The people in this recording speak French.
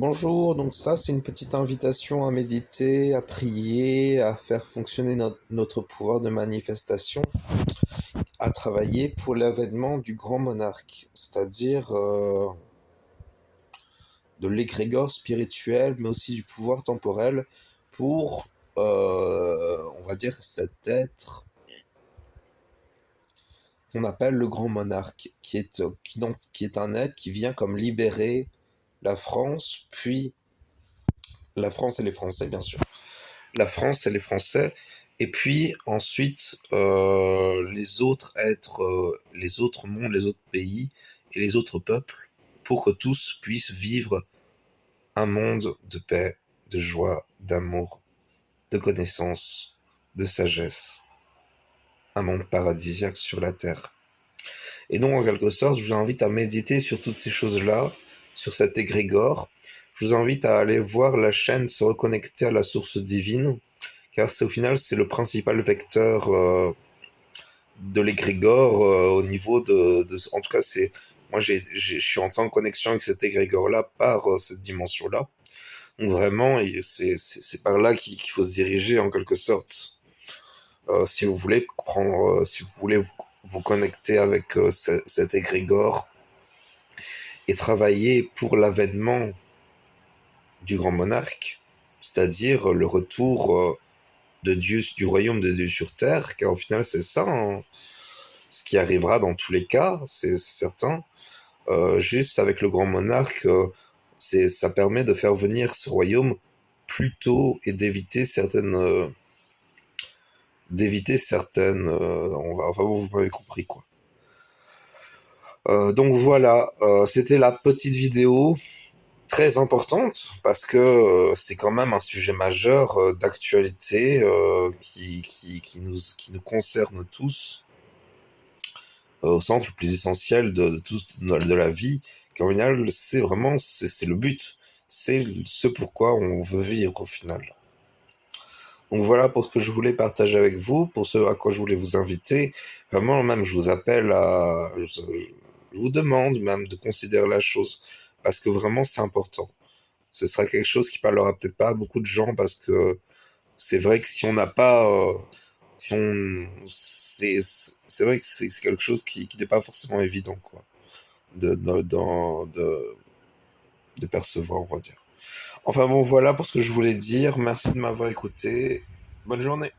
Bonjour, donc ça c'est une petite invitation à méditer, à prier, à faire fonctionner notre pouvoir de manifestation, à travailler pour l'avènement du grand monarque, c'est-à-dire de l'égrégore spirituel, mais aussi du pouvoir temporel pour, on va dire, cet être qu'on appelle le grand monarque, qui est un être qui vient comme libérer la France, puis la France et les Français, bien sûr. La France et les Français, et puis ensuite les autres êtres, les autres mondes, les autres pays et les autres peuples, pour que tous puissent vivre un monde de paix, de joie, d'amour, de connaissance, de sagesse, un monde paradisiaque sur la terre. Et donc en quelque sorte, je vous invite à méditer sur toutes ces choses-là, sur cet égrégore. Je vous invite à aller voir la chaîne Se reconnecter à la source divine, car au final, c'est le principal vecteur de l'égrégore au niveau en tout cas, c'est moi, je suis en connexion avec cet égrégore-là par cette dimension-là. Donc vraiment, c'est par là qu'il faut se diriger en quelque sorte. Si vous voulez prendre, si vous voulez vous connecter avec cet égrégore et travailler pour l'avènement du grand monarque, c'est-à-dire le retour de Dieu, du royaume de Dieu sur terre, car au final c'est ça, hein, ce qui arrivera dans tous les cas, c'est certain. Juste avec le grand monarque, ça permet de faire venir ce royaume plus tôt et d'éviter certaines, enfin vous m'avez compris quoi. Donc voilà, c'était la petite vidéo très importante parce que c'est quand même un sujet majeur d'actualité qui nous concerne tous au sens le plus essentiel de la vie, car au final, c'est vraiment, c'est le but. C'est ce pourquoi on veut vivre au final. Donc voilà pour ce que je voulais partager avec vous, pour ce à quoi je voulais vous inviter. Vraiment, même, je vous appelle je vous demande même de considérer la chose, parce que vraiment, c'est important. Ce sera quelque chose qui parlera peut-être pas à beaucoup de gens, parce que c'est vrai que si on n'a pas si on c'est vrai que c'est quelque chose qui n'est pas forcément évident quoi de percevoir, on va dire. Enfin bon, voilà pour ce que je voulais dire. Merci de m'avoir écouté. Bonne journée.